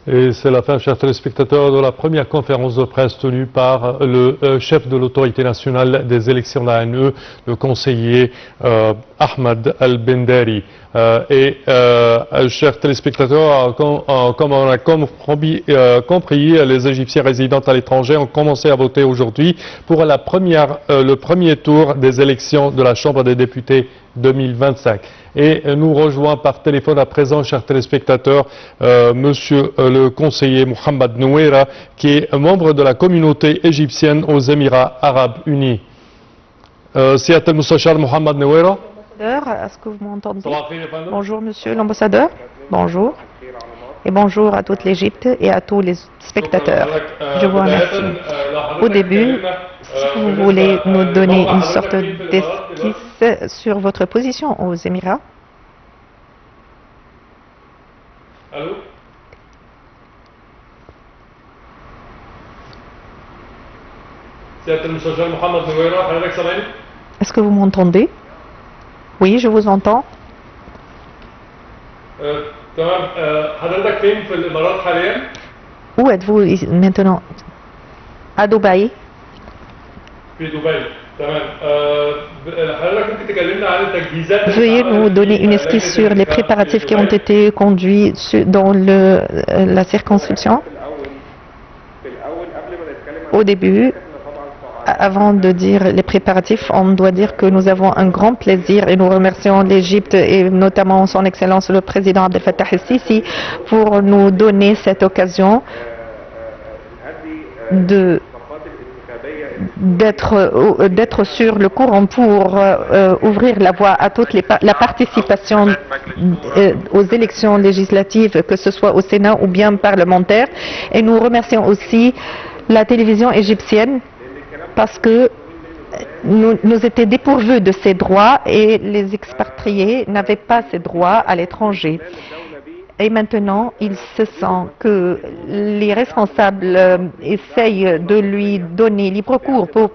Et c'est la fin, chers téléspectateurs, de la première conférence de presse tenue par le chef de l'autorité nationale des élections de l'ANE, le conseiller Ahmed Al-Bendari. Chers téléspectateurs, comme on a compris, les Égyptiens résidant à l'étranger ont commencé à voter aujourd'hui pour le premier tour des élections de la Chambre des députés 2025. Et nous rejoint par téléphone à présent, chers téléspectateurs, monsieur le conseiller Mohamed Nouera, qui est membre de la communauté égyptienne aux Émirats Arabes Unis. Siyat al-Mustashar Mohamed Nouera. Est-ce que vous m'entendez? Bonjour monsieur l'ambassadeur, bonjour. Et bonjour à toute l'Égypte et à tous les spectateurs. Je vous remercie. Au début, si vous voulez nous donner une sorte d'esquisse sur votre position aux Émirats. Allô? Est-ce que vous m'entendez? Oui, je vous entends. Où êtes-vous maintenant? À Dubaï. Veuillez nous donner une esquisse sur les préparatifs qui ont été conduits dans la circonscription. Au début, avant de dire les préparatifs, on doit dire que nous avons un grand plaisir et nous remercions l'Égypte et notamment son Excellence le Président Abdel Fattah el-Sisi pour nous donner cette occasion d'être sur le courant pour ouvrir la voie à toute la participation aux élections législatives, que ce soit au Sénat ou bien parlementaire. Et nous remercions aussi la télévision égyptienne parce que nous étions dépourvus de ces droits et les expatriés n'avaient pas ces droits à l'étranger. Et maintenant, il se sent que les responsables essayent de lui donner libre cours pour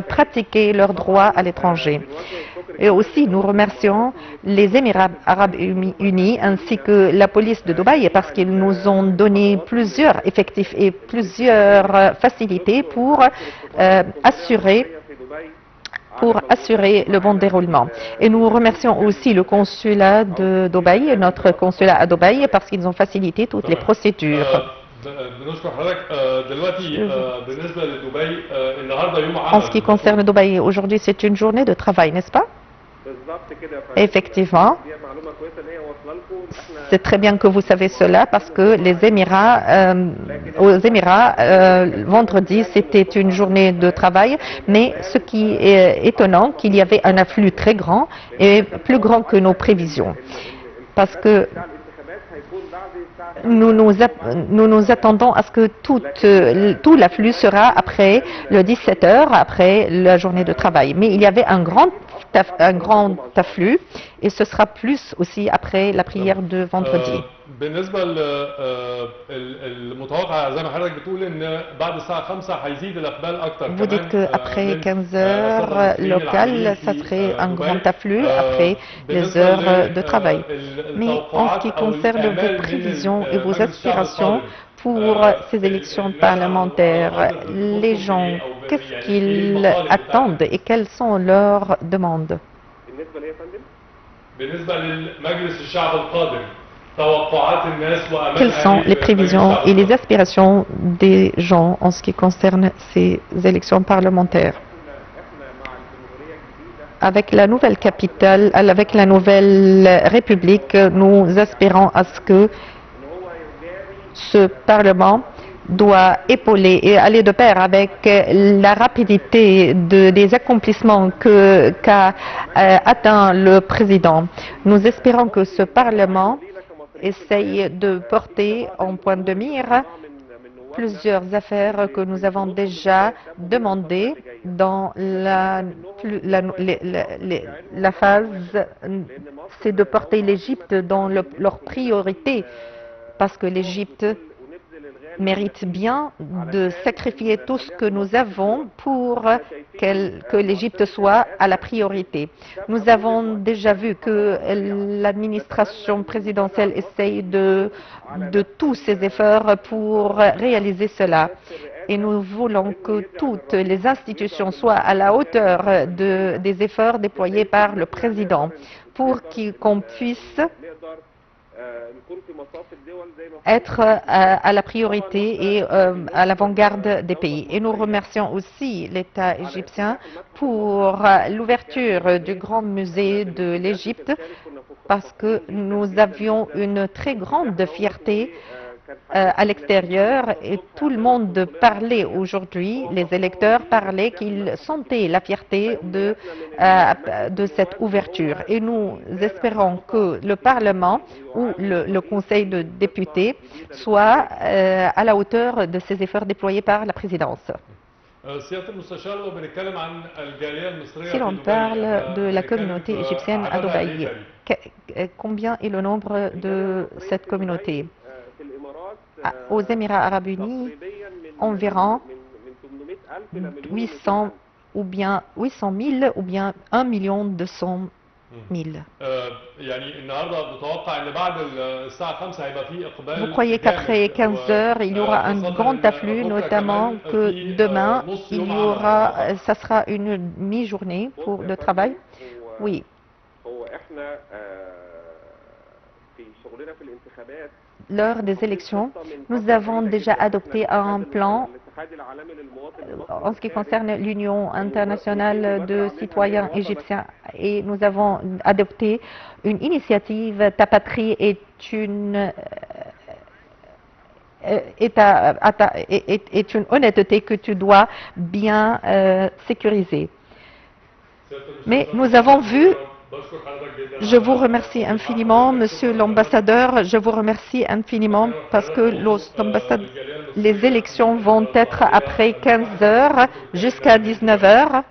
pratiquer leurs droits à l'étranger. Et aussi, nous remercions les Émirats Arabes Unis ainsi que la police de Dubaï parce qu'ils nous ont donné plusieurs effectifs et plusieurs facilités pour assurer le bon déroulement. Et nous remercions aussi le consulat de Dubaï, notre consulat à Dubaï, parce qu'ils ont facilité toutes les procédures. En ce qui concerne Dubaï, aujourd'hui c'est une journée de travail, n'est-ce pas? Effectivement, c'est très bien que vous savez cela parce que aux Émirats, vendredi, c'était une journée de travail, mais ce qui est étonnant, qu'il y avait un afflux très grand et plus grand que nos prévisions. Parce que nous nous attendons à ce que tout l'afflux sera après le 17 heures, après la journée de travail. Mais il y avait un grand afflux et ce sera plus aussi après la prière de vendredi. Vous dites qu'après 15 heures locales, ça serait un grand afflux après les heures de travail. Mais en ce qui concerne vos prévisions et vos aspirations pour ces élections parlementaires, les gens, qu'est-ce qu'ils attendent et quelles sont leurs demandes? Quelles sont les prévisions et les aspirations des gens en ce qui concerne ces élections parlementaires? Avec la nouvelle capitale, avec la nouvelle République, nous aspirons à ce que ce Parlement doit épauler et aller de pair avec la rapidité des accomplissements qu'a atteint le président. Nous espérons que ce Parlement essaye de porter en point de mire plusieurs affaires que nous avons déjà demandées dans la phase, c'est de porter l'Égypte dans leurs priorités, parce que l'Égypte mérite bien de sacrifier tout ce que nous avons pour que l'Égypte soit à la priorité. Nous avons déjà vu que l'administration présidentielle essaye de tous ses efforts pour réaliser cela. Et nous voulons que toutes les institutions soient à la hauteur des efforts déployés par le président pour qu'on puisse être à la priorité et à l'avant-garde des pays. Et nous remercions aussi l'État égyptien pour l'ouverture du grand musée de l'Égypte parce que nous avions une très grande fierté à l'extérieur et tout le monde parlait aujourd'hui, les électeurs parlaient qu'ils sentaient la fierté de cette ouverture. Et nous espérons que le Parlement ou le Conseil de députés soit à la hauteur de ces efforts déployés par la présidence. Si l'on parle de la communauté égyptienne à Dubaï, combien est le nombre de cette communauté? Aux Émirats arabes unis, environ 800 000 ou bien 1 200 000. Vous croyez qu'après 15 heures, il y aura un grand afflux, notamment que demain, ça sera une mi-journée de travail? Oui. Lors des élections, nous avons déjà adopté un plan en ce qui concerne l'Union internationale de citoyens égyptiens et nous avons adopté une initiative. Ta patrie est une honnêteté que tu dois bien sécuriser. Mais nous avons vu. Je vous remercie infiniment, Monsieur l'ambassadeur. Je vous remercie infiniment parce que les élections vont être après 15 heures jusqu'à 19 heures.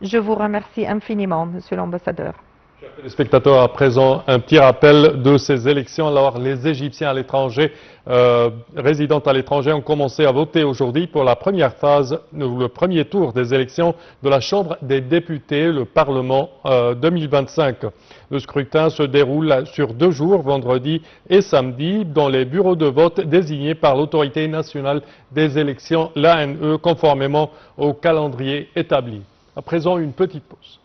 Je vous remercie infiniment, Monsieur l'ambassadeur. Chers téléspectateurs, à présent, un petit rappel de ces élections. Alors, les Égyptiens à l'étranger, résidant à l'étranger, ont commencé à voter aujourd'hui pour la première phase, le premier tour des élections de la Chambre des députés, le Parlement 2025. Le scrutin se déroule sur 2 jours, vendredi et samedi, dans les bureaux de vote désignés par l'Autorité nationale des élections, l'ANE, conformément au calendrier établi. À présent, une petite pause.